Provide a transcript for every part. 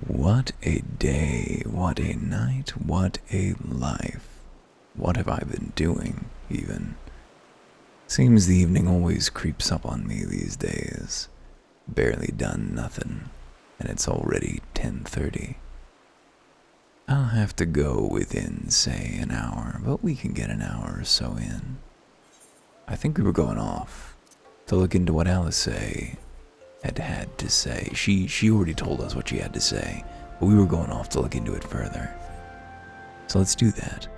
What a day, what a night, what a life. What have I been doing, even? Seems the evening always creeps up on me these days. Barely done nothing, and it's already 10:30. I'll have to go within, say, an hour, but we can get an hour or so in. I think we were going off to look into what Alice had to say. She already told us what she had to say, but we were going off to look into it further. So let's do that.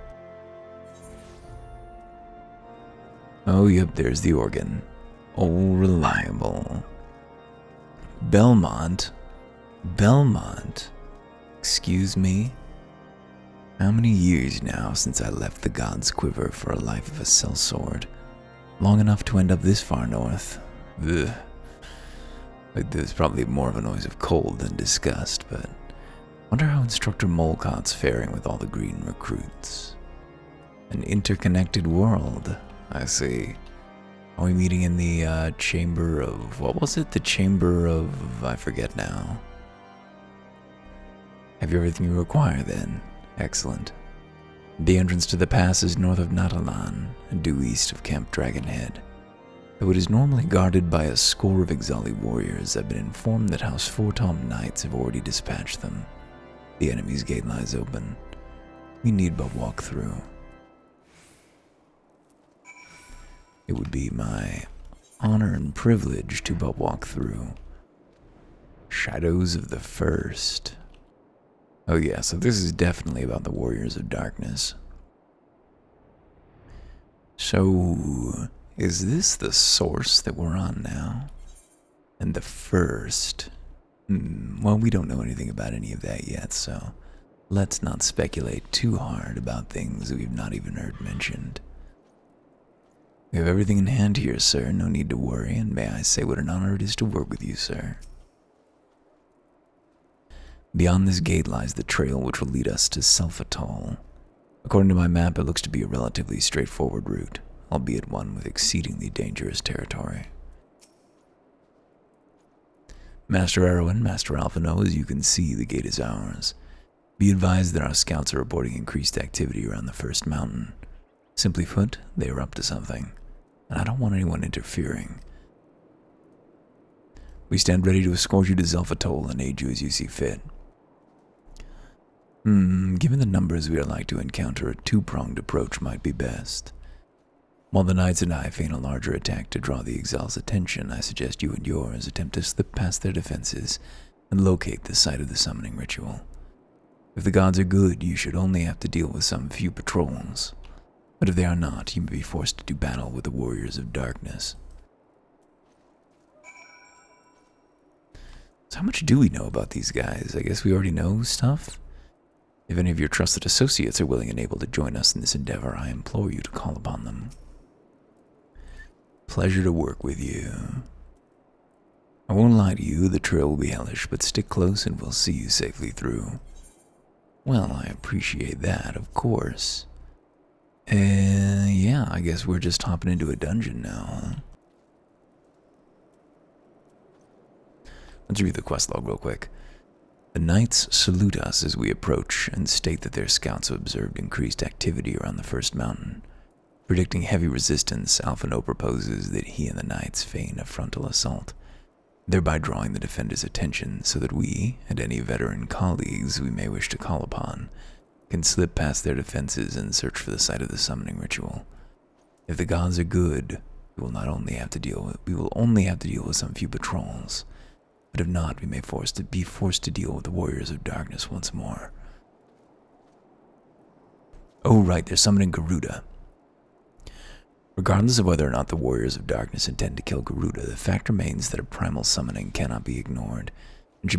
Oh, yep, there's the organ. Oh, reliable. Belmont? Excuse me? How many years now since I left the God's Quiver for a life of a sellsword? Long enough to end up this far north. Ugh. There's probably more of a noise of cold than disgust, but wonder how Instructor Molcott's faring with all the green recruits. An interconnected world, I see. Are we meeting in the chamber of, what was it? The chamber of, I forget now. Have you everything you require then? Excellent. The entrance to the pass is north of Natalan, due east of Camp Dragonhead. Though it is normally guarded by a score of Xali warriors, I've been informed that House Fortom Knights have already dispatched them. The enemy's gate lies open. We need but walk through. It would be my honor and privilege to but walk through. Shadows of the First. Oh yeah, so this is definitely about the Warriors of Darkness. So, is this the source that we're on now? And the First? Well, we don't know anything about any of that yet, so let's not speculate too hard about things that we've not even heard mentioned. We have everything in hand here, sir. No need to worry, and may I say what an honor it is to work with you, sir. Beyond this gate lies the trail which will lead us to Xelphatol. According to my map, it looks to be a relatively straightforward route, albeit one with exceedingly dangerous territory. Master Erwin, Master Alphino, as you can see, the gate is ours. Be advised that our scouts are reporting increased activity around the first mountain. Simply put, they are up to something, and I don't want anyone interfering. We stand ready to escort you to Xelphatol and aid you as you see fit. Given the numbers we are like to encounter, a two-pronged approach might be best. While the knights and I feign a larger attack to draw the Exal's attention, I suggest you and yours attempt to slip past their defenses and locate the site of the summoning ritual. If the gods are good, you should only have to deal with some few patrols. But if they are not, you may be forced to do battle with the Warriors of Darkness. So how much do we know about these guys? I guess we already know stuff? If any of your trusted associates are willing and able to join us in this endeavor, I implore you to call upon them. Pleasure to work with you. I won't lie to you, the trail will be hellish, but stick close and we'll see you safely through. Well, I appreciate that, of course. Yeah, I guess we're just hopping into a dungeon now, huh? Let's read the quest log real quick. The knights salute us as we approach and state that their scouts have observed increased activity around the first mountain. Predicting heavy resistance, Alphino proposes that he and the knights feign a frontal assault, thereby drawing the defenders' attention so that we, and any veteran colleagues we may wish to call upon, can slip past their defenses and search for the site of the summoning ritual. If the gods are good, we will only have to deal with some few patrols. But if not, we may be forced to deal with the Warriors of Darkness once more. Oh right, they're summoning Garuda. Regardless of whether or not the Warriors of Darkness intend to kill Garuda, the fact remains that a primal summoning cannot be ignored, and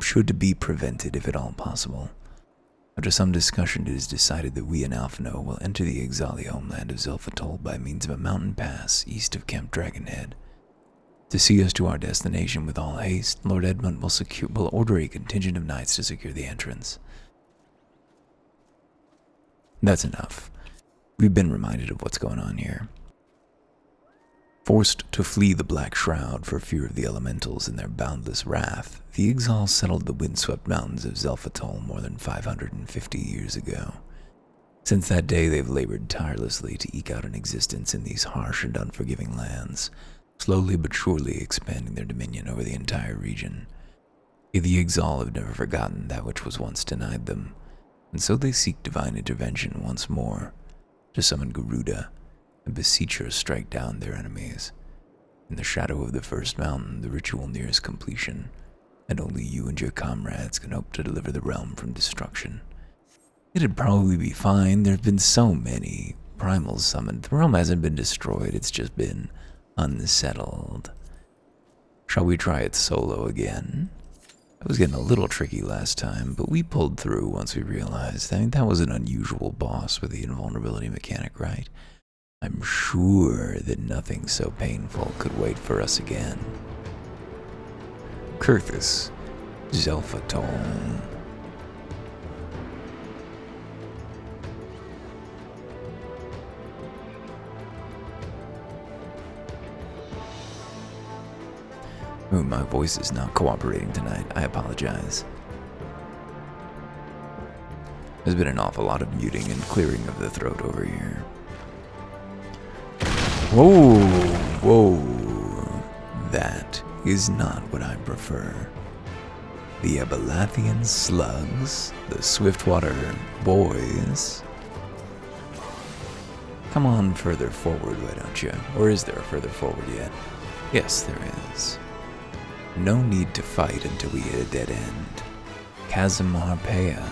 should be prevented if at all possible. After some discussion, it is decided that we and Alphino will enter the Xali homeland of Xelphatol by means of a mountain pass east of Camp Dragonhead. To see us to our destination with all haste, Lord Edmund will order a contingent of knights to secure the entrance. That's enough. We've been reminded of what's going on here. Forced to flee the Black Shroud for fear of the elementals and their boundless wrath, the Ixal settled the windswept mountains of Xelphatol more than 550 years ago. Since that day, they've labored tirelessly to eke out an existence in these harsh and unforgiving lands, slowly but surely expanding their dominion over the entire region. The Ixal have never forgotten that which was once denied them, and so they seek divine intervention once more, to summon Garuda and beseech her to strike down their enemies. In the shadow of the first mountain, the ritual nears completion, and only you and your comrades can hope to deliver the realm from destruction. It'd probably be fine. There have been so many primals summoned. The realm hasn't been destroyed, it's just been unsettled. Shall we try it solo again? That was getting a little tricky last time, but we pulled through once we realized. I mean, that was an unusual boss with the invulnerability mechanic, right? I'm sure that nothing so painful could wait for us again. Kurthus, Xelphatol. Ooh, my voice is not cooperating tonight. I apologize. There's been an awful lot of muting and clearing of the throat over here. Whoa, whoa. That is not what I prefer. The Abelathian slugs, the Swiftwater boys. Come on further forward, why don't you? Or is there a further forward yet? Yes, there is. No need to fight until we hit a dead end. Chasm Harpea.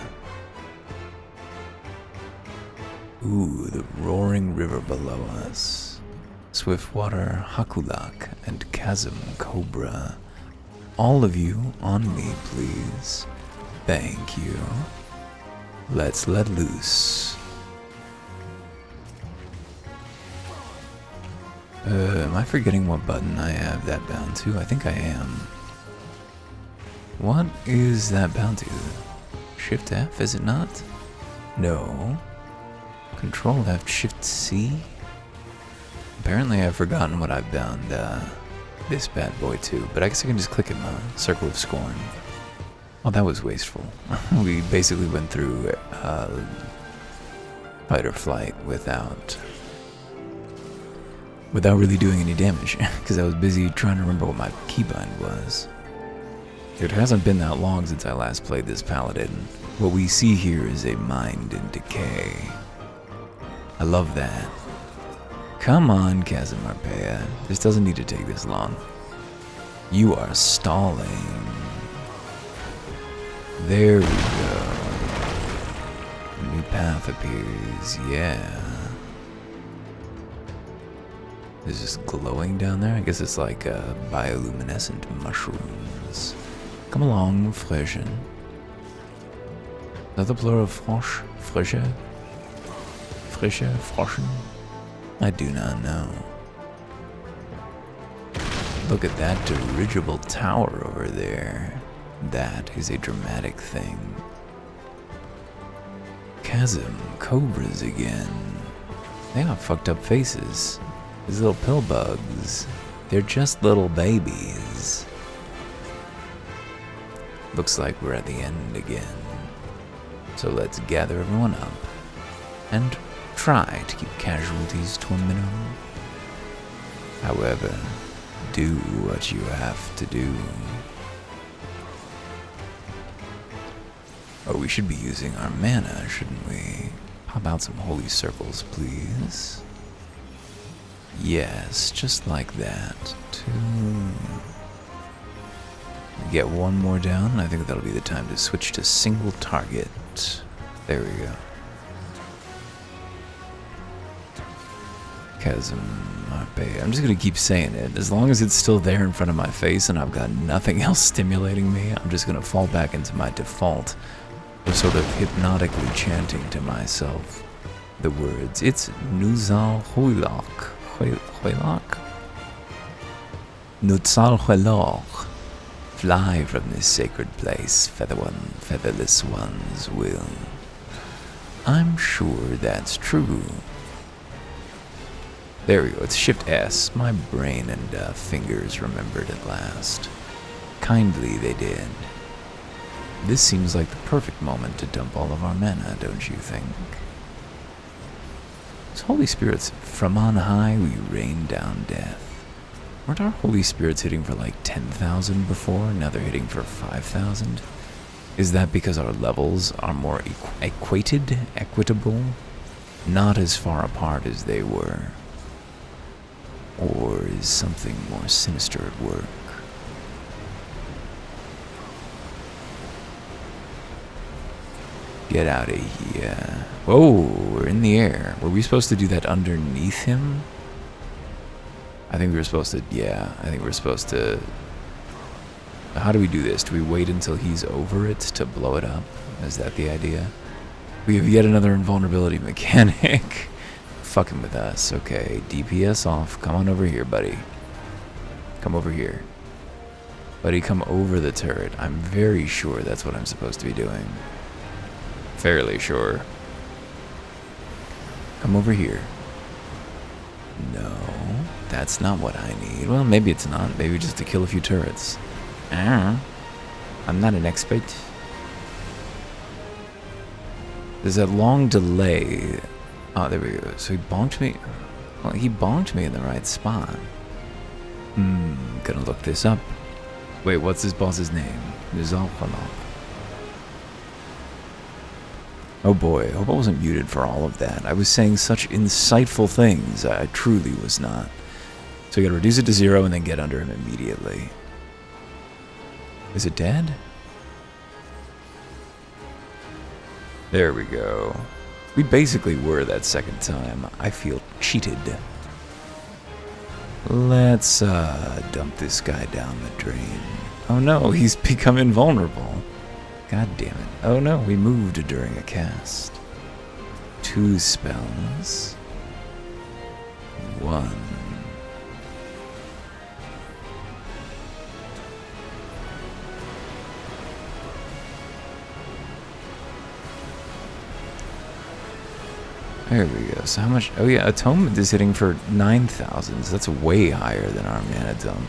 Ooh, the roaring river below us. Swiftwater Hakulak and Chasm Cobra. All of you on me, please. Thank you. Let's let loose. Am I forgetting what button I have that bound to? I think I am. What is that bound to? Shift F, is it not? No. Control F, Shift C? Apparently I've forgotten what I've bound this bad boy to, but I guess I can just click it in the Circle of Scorn. Oh, that was wasteful. We basically went through fight or flight without really doing any damage, because I was busy trying to remember what my keybind was. It hasn't been that long since I last played this paladin. What we see here is a mind in decay. I love that. Come on, Chasm Harpea. This doesn't need to take this long. You are stalling. There we go. A new path appears, yeah. Is this glowing down there? I guess it's like bioluminescent mushrooms. Come along, Fröschen. Is that the plural of Frosch? Frösche? Frische? Froschen? I do not know. Look at that dirigible tower over there. That is a dramatic thing. Chasm cobras again. They got fucked up faces. These little pill bugs. They're just little babies. Looks like we're at the end again. So let's gather everyone up and try to keep casualties to a minimum. However, do what you have to do. Oh, we should be using our mana, shouldn't we? Pop out some holy circles, please. Yes, just like that. Get one more down. I think that'll be the time to switch to single target. There we go. Chasm Harpea. I'm just gonna keep saying it. As long as it's still there in front of my face and I've got nothing else stimulating me, I'm just gonna fall back into my default of sort of hypnotically chanting to myself the words. It's Nuzal Huilok. Huilok? Nutzal Huilok. Fly from this sacred place, featherless ones will. I'm sure that's true. There we go. It's Shift S. My brain and fingers remembered at last. Kindly they did. This seems like the perfect moment to dump all of our mana, don't you think? As Holy Spirits, from on high we rain down death. Weren't our Holy Spirits hitting for like 10,000 before? Now they're hitting for 5,000? Is that because our levels are more equitable? Not as far apart as they were? Or is something more sinister at work? Get out of here. Whoa, we're in the air. Were we supposed to do that underneath him? I think we were supposed to, yeah, I think we're supposed to. How do we do this? Do we wait until he's over it to blow it up? Is that the idea? We have yet another invulnerability mechanic. Fucking with us. Okay, DPS off. Come on over here, buddy. Come over here. Buddy, come over the turret. I'm very sure that's what I'm supposed to be doing. Fairly sure. Come over here. No, that's not what I need. Well, maybe it's not. Maybe just to kill a few turrets. I'm not an expert. There's a long delay. Oh, there we go. So he bonked me. Well, he bonked me in the right spot. Gonna look this up. Wait, what's this boss's name? Xelphatol. Oh boy, I hope I wasn't muted for all of that. I was saying such insightful things. I truly was not. So you gotta reduce it to 0 and then get under him immediately. Is it dead? There we go. We basically were that second time. I feel cheated. Let's dump this guy down the drain. Oh no, he's become invulnerable. God damn it. Oh no, we moved during a cast. 2 spells. 1. There we go. So how much? Oh yeah, Atonement is hitting for 9,000. So that's way higher than our mana dump.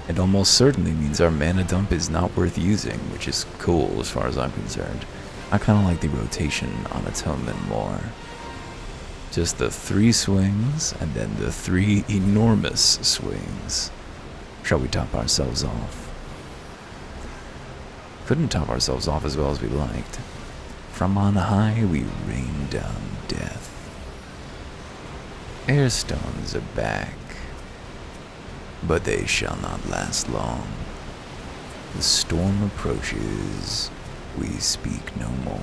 It almost certainly means our mana dump is not worth using, which is cool as far as I'm concerned. I kind of like the rotation on Atonement more. Just the 3 swings, and then the 3 enormous swings. Shall we top ourselves off? Couldn't top ourselves off as well as we liked. From on high we rain down death. Airstones are back. But they shall not last long. The storm approaches. We speak no more.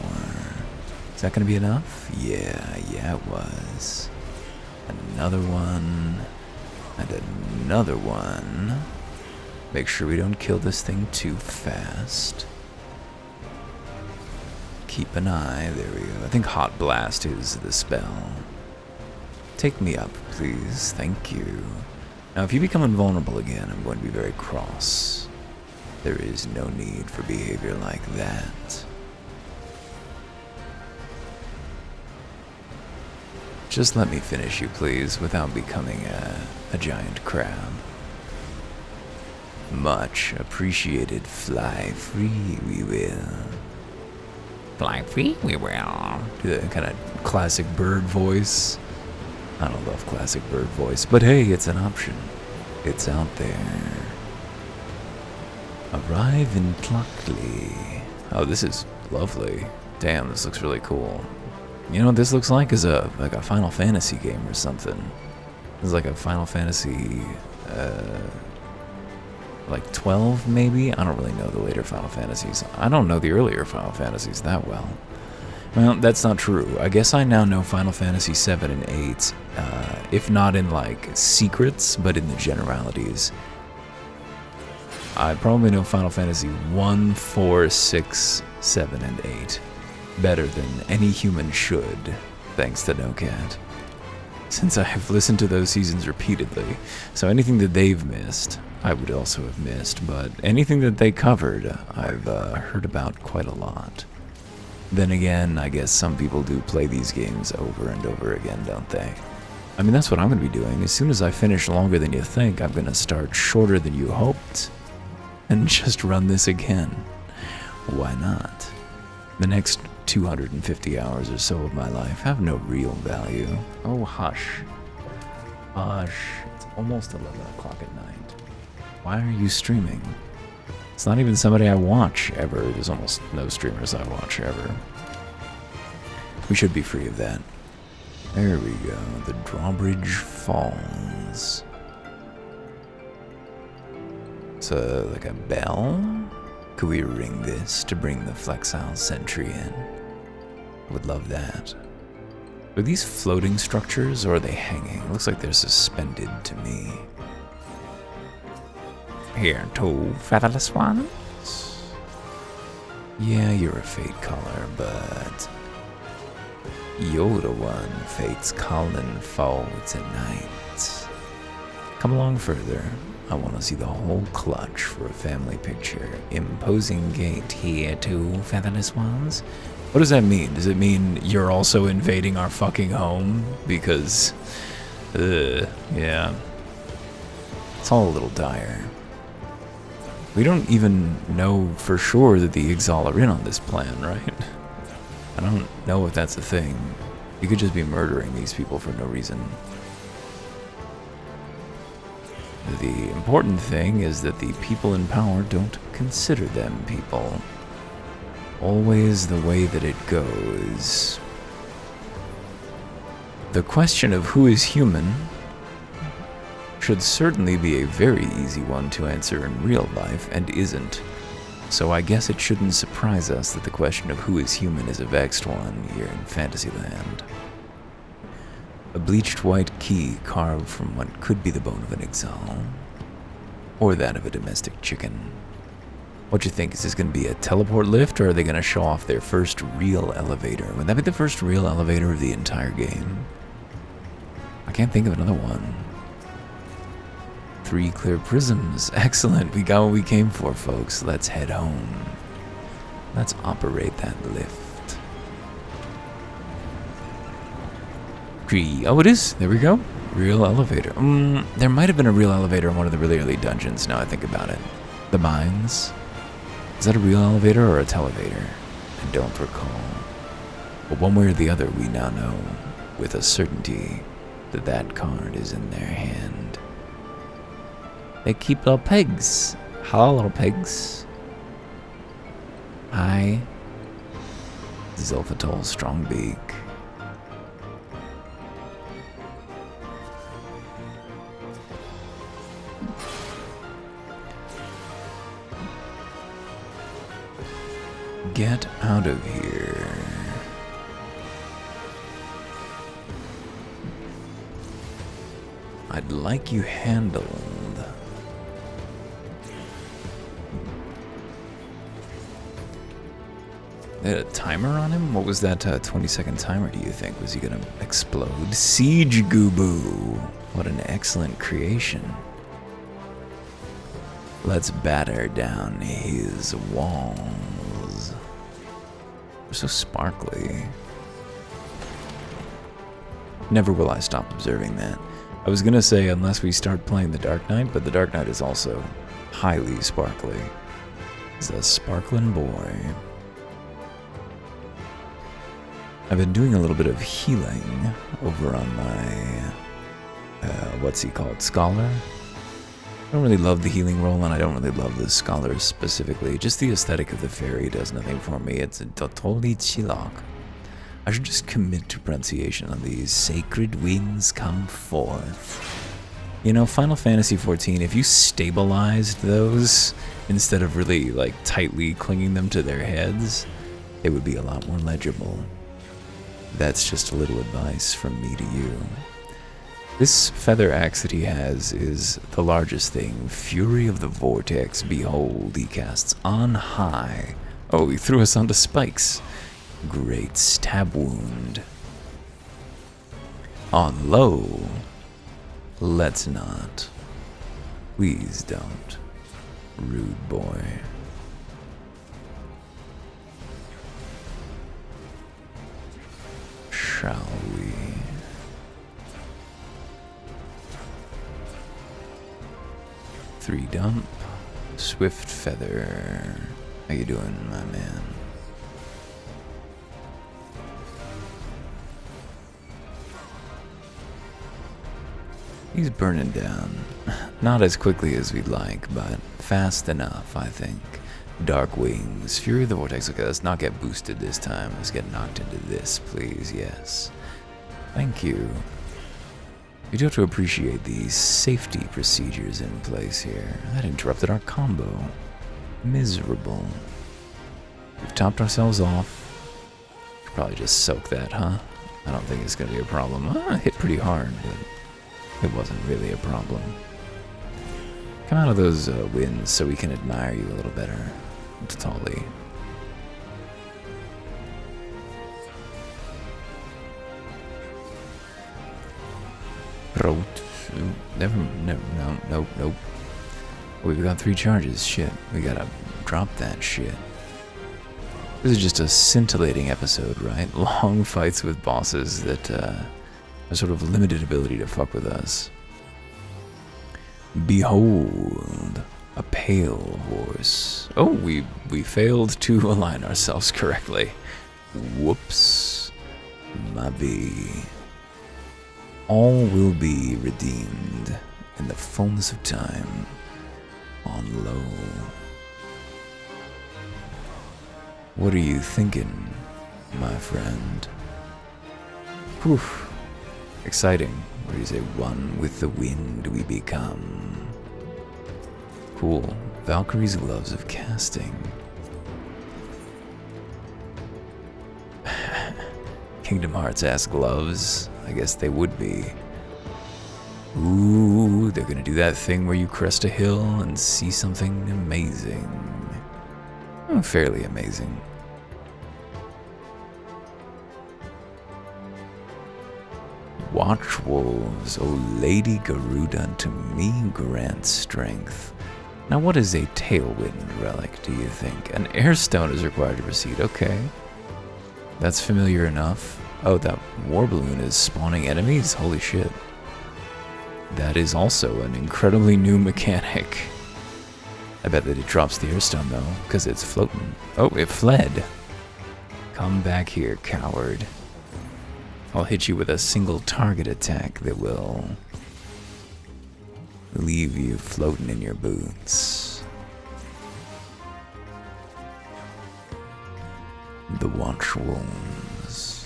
Is that gonna be enough? Yeah, it was. Another one. And another one. Make sure we don't kill this thing too fast. Keep an eye. There we go. I think Hot Blast is the spell. Take me up, please. Thank you. Now, if you become invulnerable again, I'm going to be very cross. There is no need for behavior like that. Just let me finish you, please, without becoming a giant crab. Much appreciated. Fly free, we will. Fly free, we will. Do that kind of classic bird voice. I don't love classic bird voice, but hey, it's an option. It's out there. Arrive in Tlactli. Oh, this is lovely. Damn, this looks really cool. You know what this looks like? Is like a Final Fantasy game or something. This is like a Final Fantasy, like 12 maybe? I don't really know the later Final Fantasies. I don't know the earlier Final Fantasies that well. Well, that's not true. I guess I now know Final Fantasy 7 and 8, if not in, like, secrets, but in the generalities. I probably know Final Fantasy 1, 4, 6, 7, and 8 better than any human should, thanks to NoCat. Since I have listened to those seasons repeatedly, so anything that they've missed, I would also have missed, but anything that they covered, I've heard about quite a lot. Then again, I guess some people do play these games over and over again, don't they? I mean, that's what I'm going to be doing. As soon as I finish longer than you think, I'm going to start shorter than you hoped and just run this again. Why not? The next 250 hours or so of my life have no real value. Oh, hush. Hush. It's almost 11 o'clock at night. Why are you streaming? It's not even somebody I watch ever. There's almost no streamers I watch ever. We should be free of that. There we go. The drawbridge falls. It's like a bell? Could we ring this to bring the flexile sentry in? I would love that. Are these floating structures or are they hanging? It looks like they're suspended to me. Here, two featherless ones. Yeah, you're a fate caller, but you're the one fate's calling for tonight. Come along further. I want to see the whole clutch for a family picture. Imposing gate here, two featherless ones. What does that mean? Does it mean you're also invading our fucking home? Because, yeah. It's all a little dire. We don't even know for sure that the Ixal are in on this plan, right? I don't know if that's a thing. You could just be murdering these people for no reason. The important thing is that the people in power don't consider them people. Always the way that it goes. The question of who is human should certainly be a very easy one to answer in real life, and isn't. So I guess it shouldn't surprise us that the question of who is human is a vexed one here in Fantasyland. A bleached white key carved from what could be the bone of an Ixal, or that of a domestic chicken. What you think? Is this going to be a teleport lift, or are they going to show off their first real elevator? Would that be the first real elevator of the entire game? I can't think of another one. 3 clear prisms. Excellent. We got what we came for, folks. Let's head home. Let's operate that lift. Oh, it is. There we go. Real elevator. There might have been a real elevator in one of the really early dungeons, now I think about it. The mines. Is that a real elevator or a televator? I don't recall. But one way or the other, we now know with a certainty that that card is in their hand. They keep little pigs. Hello, little pigs. Hi. Xelphatol Strongbeak. Get out of here. I'd like you handled. They had a timer on him? What was that 20-second timer, do you think? Was he gonna explode? Siege Gooboo! What an excellent creation. Let's batter down his walls. They're so sparkly. Never will I stop observing that. I was gonna say unless we start playing the Dark Knight, but the Dark Knight is also highly sparkly. He's a sparkling boy. I've been doing a little bit of healing over on my, what's he called, Scholar? I don't really love the healing roll, and I don't really love the Scholar specifically. Just the aesthetic of the fairy does nothing for me. It's a totally chilok. I should just commit to pronunciation on these. Sacred winds come forth. You know, Final Fantasy XIV, if you stabilized those instead of really, like, tightly clinging them to their heads, it would be a lot more legible. That's just a little advice from me to you. This feather axe that he has is the largest thing. Fury of the Vortex, behold, he casts on high. Oh, he threw us onto spikes. Great stab wound. On low. Let's not. Please don't. Rude boy. Shall we? 3 dump. Swift Feather. How you doing, my man? He's burning down. Not as quickly as we'd like, but fast enough, I think. Dark Wings. Fury of the Vortex. Okay, let's not get boosted this time. Let's get knocked into this, please. Yes. Thank you. You do have to appreciate the safety procedures in place here. That interrupted our combo. Miserable. We've topped ourselves off. Could probably just soak that, huh? I don't think it's going to be a problem. Hit pretty hard, but it wasn't really a problem. Come out of those wins so we can admire you a little better. Totally. Nope. We've got 3 charges. Shit. We gotta drop that shit. This is just a scintillating episode, right? Long fights with bosses that have sort of limited ability to fuck with us. Behold, a pale horse. Oh, we failed to align ourselves correctly. Whoops. My bee. All will be redeemed in the fullness of time on low. What are you thinking, my friend? Whew. Exciting. What do you say? One with the wind we become. Cool. Valkyrie's gloves of casting. Kingdom Hearts-ass gloves. I guess they would be. Ooh, they're gonna do that thing where you crest a hill and see something amazing. Oh, fairly amazing. Watch wolves, O Lady Garuda, to me grant strength. Now what is a Tailwind relic, do you think? An airstone is required to proceed, okay. That's familiar enough. Oh, that war balloon is spawning enemies? Holy shit. That is also an incredibly new mechanic. I bet that it drops the airstone though, because it's floating. Oh, it fled. Come back here, coward. I'll hit you with a single target attack that will leave you floating in your boots. The Watch Wolves.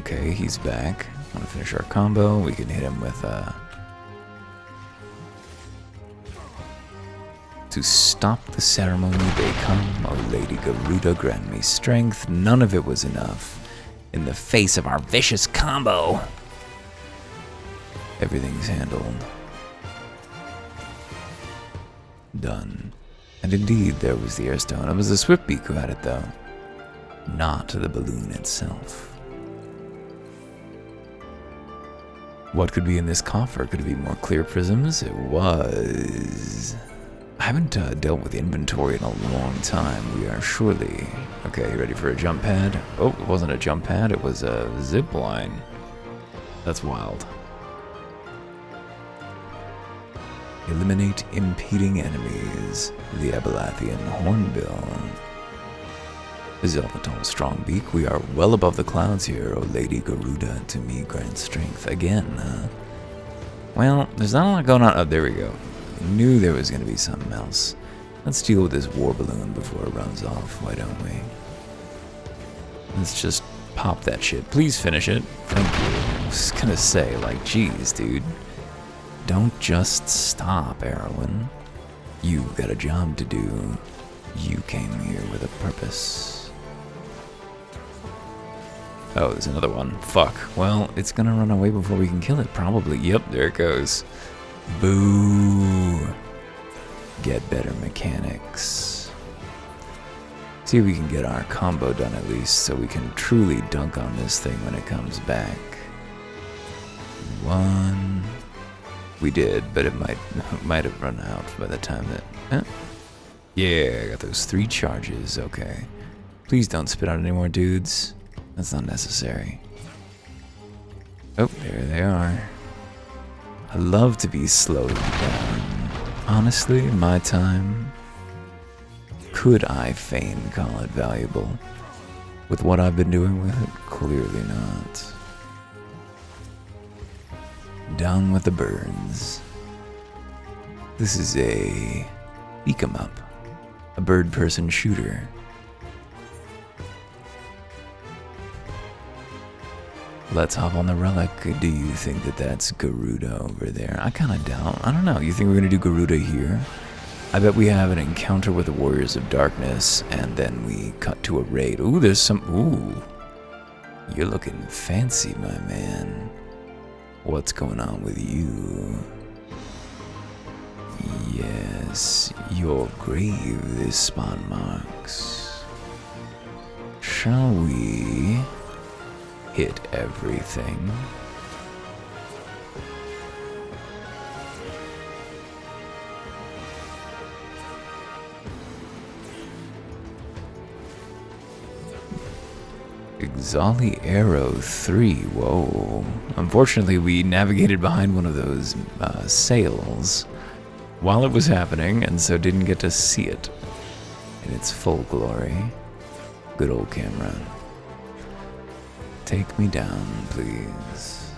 Okay, he's back. Want to finish our combo? We can hit him with to stop the ceremony they come, O Lady Garuda, grant me strength. None of it was enough. In the face of our vicious combo. Everything's handled. Done. And indeed, there was the airstone. It was the Swiftbeak who had it, though. Not the balloon itself. What could be in this coffer? Could it be more clear prisms? It was. I haven't dealt with inventory in a long time. We are surely... Okay, you ready for a jump pad? Oh, it wasn't a jump pad, it was a zip line. That's wild. Eliminate impeding enemies. The Abelathian Hornbill. Xelphatol strong beak. We are well above the clouds here, O Lady Garuda, to me grant strength. Again, well, there's not a lot going on. Oh, there we go. Knew there was going to be something else. Let's deal with this war balloon before it runs off, why don't we? Let's just pop that shit. Please finish it. Thank you. I was gonna say, like, geez, dude. Don't just stop, Erwin. You've got a job to do. You came here with a purpose. Oh, there's another one. Fuck. Well, it's gonna run away before we can kill it, probably. Yep, there it goes. Boo. Get better mechanics. See if we can get our combo done at least, so we can truly dunk on this thing when it comes back. 1. We did, but it might have run out by the time that... Yeah, I got those 3 charges, okay. Please don't spit out any more dudes. That's not necessary. Oh, there they are. I love to be slowed down. Honestly, my time, could I fain call it valuable? With what I've been doing with it? Clearly not. Down with the birds. This is a beat 'em up, a bird-person shooter. Let's hop on the relic. Do you think that that's Garuda over there? I kind of doubt. I don't know. You think we're going to do Garuda here? I bet we have an encounter with the Warriors of Darkness, and then we cut to a raid. Ooh, there's some... Ooh. You're looking fancy, my man. What's going on with you? Yes, your grave is spot marks. Shall we... hit everything? Xali Arrow 3, whoa. Unfortunately, we navigated behind one of those sails while it was happening, and so didn't get to see it in its full glory. Good old camera. Take me down, please.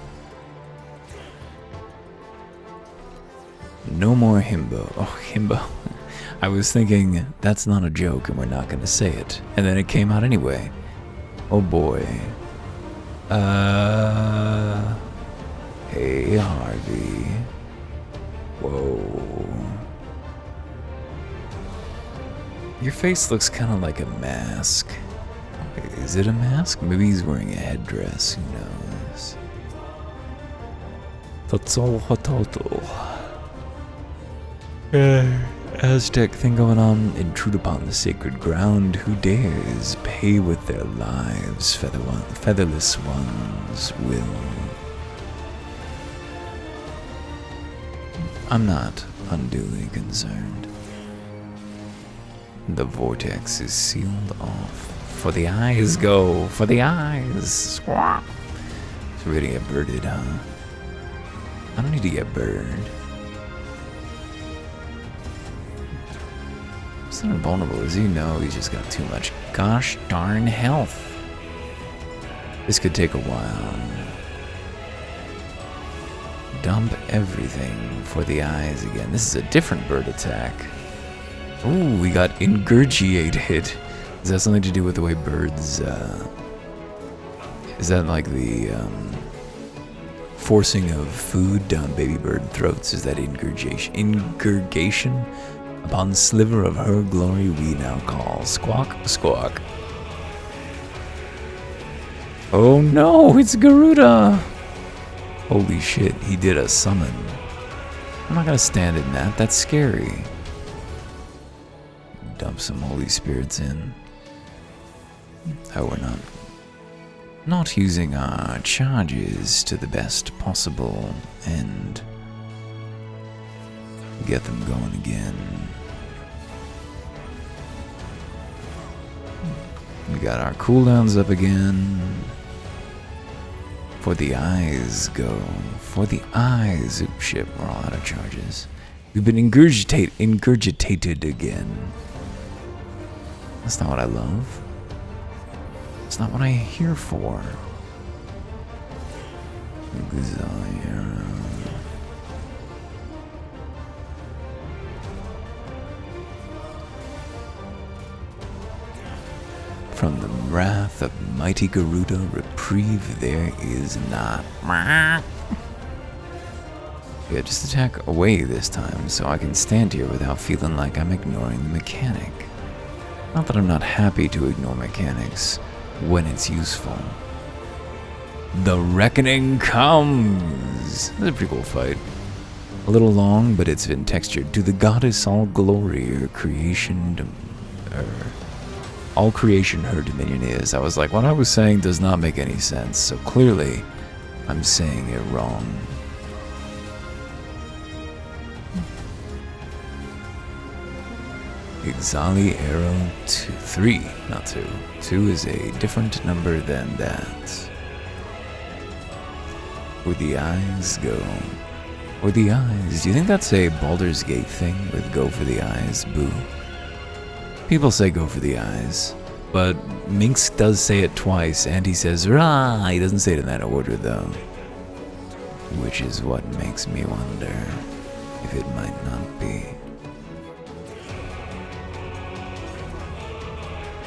No more himbo. Oh, himbo. I was thinking, that's not a joke and we're not going to say it. And then it came out anyway. Oh boy. Hey, Harvey. Whoa. Your face looks kind of like a mask. Is it a mask? Maybe he's wearing a headdress, who knows? Xelphatol. Aztec thing going on. Intrude upon the sacred ground. Who dares pay with their lives? Featherless ones will. I'm not unduly concerned. The vortex is sealed off. For the eyes go, for the eyes. Squawk. So we're gonna get birded, huh? I don't need to get bird. He's not invulnerable, is he? No, he's just got too much gosh darn health. This could take a while. Dump everything for the eyes again. This is a different bird attack. Ooh, we got ingurgiated. Is that something to do with the way birds, is that like the, forcing of food down baby bird throats? Is that ingurgation? Ingurgation? Upon the sliver of her glory we now call. Squawk, squawk. Oh no, it's Garuda! Holy shit, he did a summon. I'm not gonna stand in that, that's scary. Dump some holy spirits in. Oh, we're not using our charges to the best possible and get them going again. We got our cooldowns up again. For the eyes go. For the eyes. Oh shit, we're all out of charges. We've been ingurgitated again. That's not what I love. It's not what I'm here for. From the wrath of mighty Garuda, reprieve there is not. Yeah, just attack away this time so I can stand here without feeling like I'm ignoring the mechanic. Not that I'm not happy to ignore mechanics when it's useful. The reckoning comes! That's a pretty cool fight. A little long, but it's been textured. To the goddess all glory, her creation, all creation her dominion is. I was like, what I was saying does not make any sense, so clearly I'm saying it wrong. Xali Arrow 3, not 2. 2 is a different number than that. Where the eyes go. Or the eyes. Do you think that's a Baldur's Gate thing with go for the eyes? Boo. People say go for the eyes. But Minx does say it twice, and he says rah. He doesn't say it in that order, though. Which is what makes me wonder if it might not be.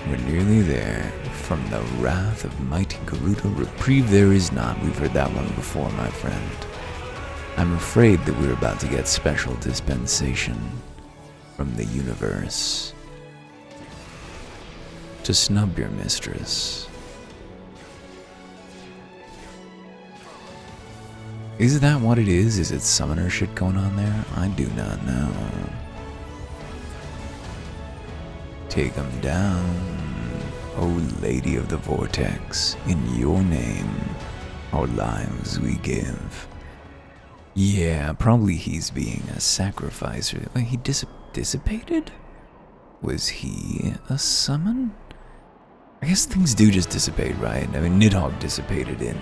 We're nearly there. From the wrath of mighty Garuda, reprieve there is not. We've heard that one before, my friend. I'm afraid that we're about to get special dispensation from the universe to snub your mistress. Is that what it is? Is it summoner shit going on there? I do not know. Take them down. O Lady of the Vortex, in your name, our lives we give. Yeah, probably he's being a sacrificer. Wait, he dissipated? Was he a summon? I guess things do just dissipate, right? I mean, Nidhogg dissipated in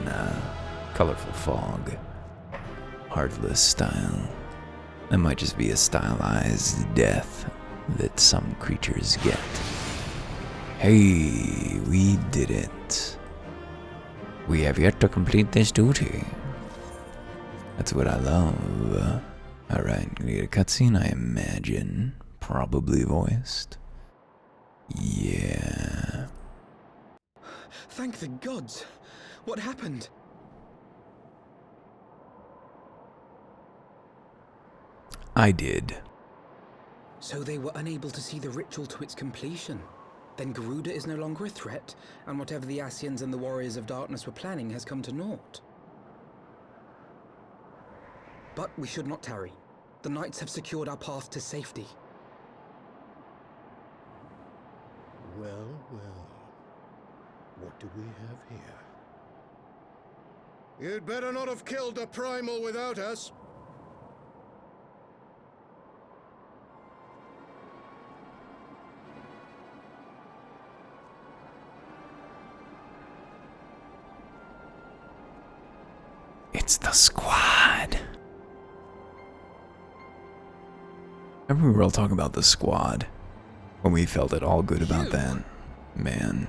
Colorful Fog. Heartless style. That might just be a stylized death that some creatures get. Hey, we did it. We have yet to complete this duty. That's what I love. Alright, we get a cutscene, I imagine. Probably voiced. Yeah. Thank the gods. What happened? I did. So they were unable to see the ritual to its completion. Then Garuda is no longer a threat, and whatever the Ascians and the Warriors of Darkness were planning has come to naught. But we should not tarry. The knights have secured our path to safety. Well, well. What do we have here? You'd better not have killed the primal without us. It's the squad. Remember we were all talking about the squad when we felt at all good about that? Man.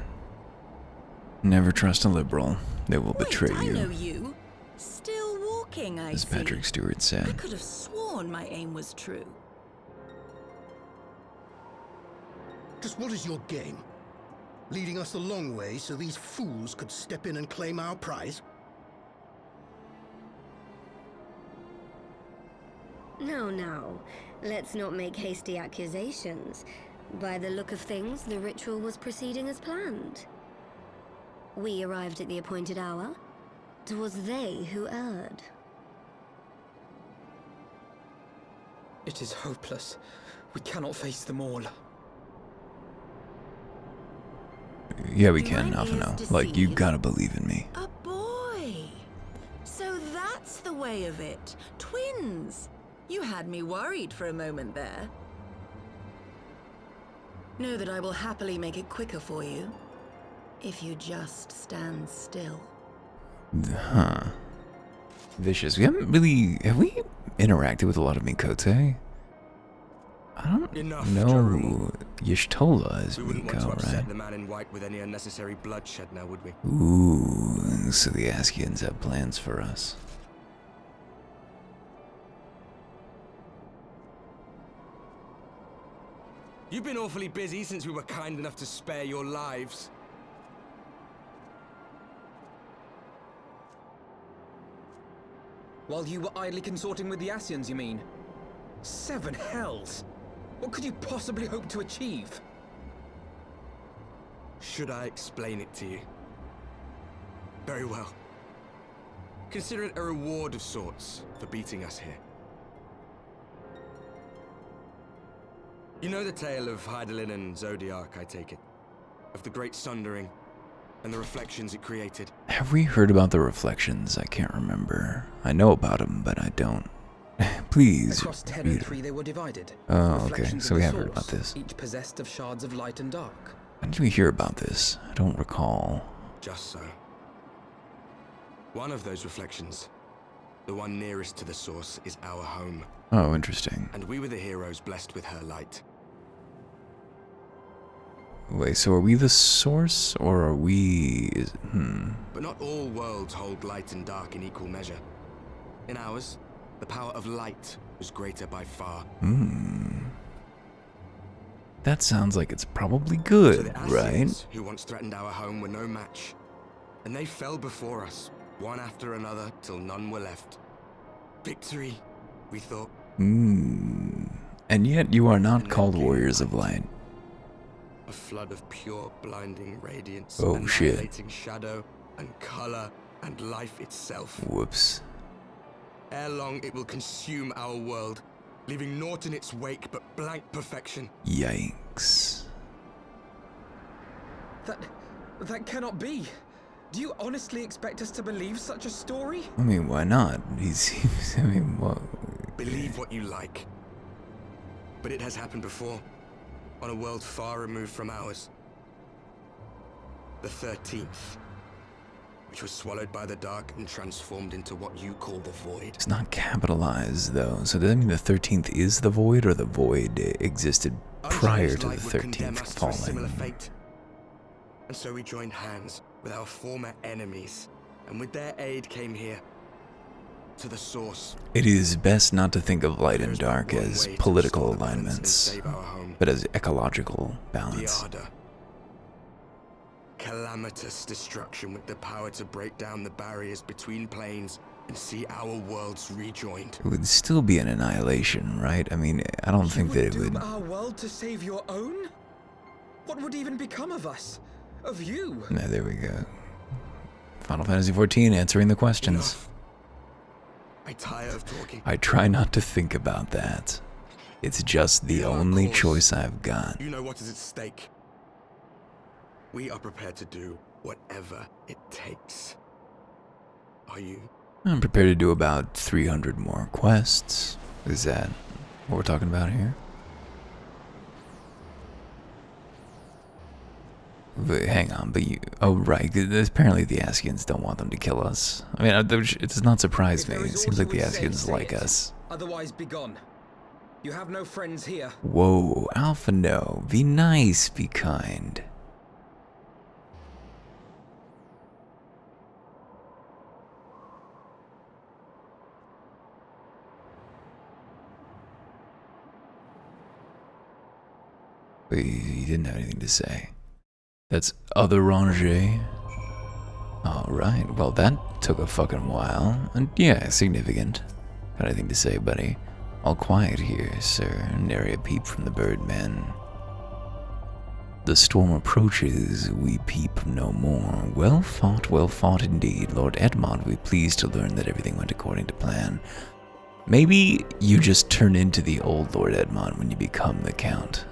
Never trust a liberal. They will betray you. I know you. Still walking, I As see. Patrick Stewart said. I could have sworn my aim was true. Just what is your game? Leading us the long way so these fools could step in and claim our prize? No. Let's not make hasty accusations. By the look of things, the ritual was proceeding as planned. We arrived at the appointed hour. 'Twas they who erred. It is hopeless. We cannot face them all. Yeah, we can, Afino. Like, you gotta believe in me. A boy. So that's the way of it. Twins. You had me worried for a moment there. Know that I will happily make it quicker for you. If you just stand still. Huh. Vicious. We haven't really... Have we interacted with a lot of Mikote? I don't know. Y'shtola is We wouldn't Miko, want to upset right? the man in white with any unnecessary bloodshed now, would we? Ooh, so the Askians have plans for us. You've been awfully busy since we were kind enough to spare your lives. While you were idly consorting with the Ascians, you mean? 7 hells! What could you possibly hope to achieve? Should I explain it to you? Very well. Consider it a reward of sorts for beating us here. You know the tale of Hydaelyn and Zodiac, I take it? Of the great sundering and the reflections it created. Have we heard about the reflections? I can't remember. I know about them, but I don't. Please. Across 10 and 3 they were divided. Oh, okay. Reflections So of we the have heard about source, this. each possessed of shards of light and dark. When did we hear about this? I don't recall. Just so. One of those reflections The one nearest to the source is our home. Oh, interesting. And we were the heroes blessed with her light. Wait, so are we the source, or are we... But not all worlds hold light and dark in equal measure. In ours, the power of light was greater by far. That sounds like it's probably So good, the right? Asians, who once threatened our home, were no match. And they fell before us, one after another, till none were left. Victory, we thought. And yet you are not And called then came Warriors of light. Light. A flood of pure, blinding radiance, Oh, shit. annihilating shadow and color and life itself. Whoops. Ere long, it will consume our world, leaving naught in its wake but blank perfection. Yikes. That cannot be. Do you honestly expect us to believe such a story? I mean, why not? He seems... I mean, what... Believe what you like. But it has happened before, on a world far removed from ours. The 13th, which was swallowed by the dark and transformed into what you call the Void. It's not capitalized, though. So does that mean the 13th is the Void, or the Void existed prior to the Unchanged light would condemn 13th us to a similar falling? fate. And so we joined hands with our former enemies, and with their aid came here, to the source. It is best not to think of light and There's but dark one as way to political restore the balance and alignments, save our home. but as ecological The balance. Ardor. Calamitous destruction with the power to break down the barriers between planes and see our worlds rejoined. It would still be an annihilation, right? I mean, I don't think that it would... doom our world to save your own? What would even become of us? Of you? No, there we go. Final Fantasy XIV answering the questions. Enough. I tire of talking. I try not to think about that. It's just the You know our only cause. choice I've got. You know what is at stake. We are prepared to do whatever it takes. Are you? I'm prepared to do about 300 more quests. Is that what we're talking about here? But hang on, but you... Oh, right. Apparently the Ascians don't want them to kill us. I mean, it does not surprise If me. there It is seems aught like the you would say, Ascians say like it. us. Otherwise, be gone. You have no friends here. Whoa, Alpha, no. Be nice, be kind. But he didn't have anything to say. That's other Ranger. Alright, well that took a fucking while. And yeah, significant. Got anything to say, buddy? All quiet here, sir. Nary a peep from the birdman. The storm approaches, we peep no more. Well fought indeed. Lord Edmond, we pleased to learn that everything went according to plan. Maybe you just turn into the old Lord Edmond when you become the Count.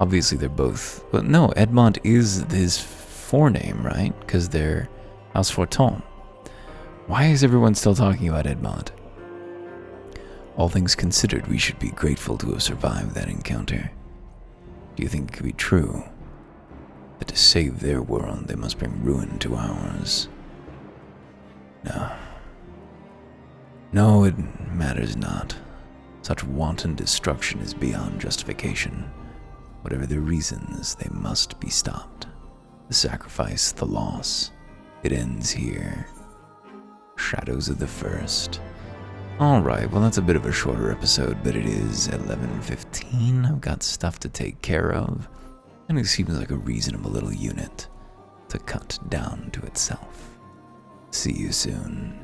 Obviously they're both... Well, no, Edmond is his forename, right? Because they're Xelphatol. Why is everyone still talking about Edmond? All things considered, we should be grateful to have survived that encounter. Do you think it could be true that to save their world, they must bring ruin to ours? No. No, it matters not. Such wanton destruction is beyond justification. Whatever their reasons, they must be stopped. The sacrifice, the loss, it ends here. Shadows of the First. Alright, well that's a bit of a shorter episode, but it is 11:15. I've got stuff to take care of, and it seems like a reasonable little unit to cut down to itself. See you soon.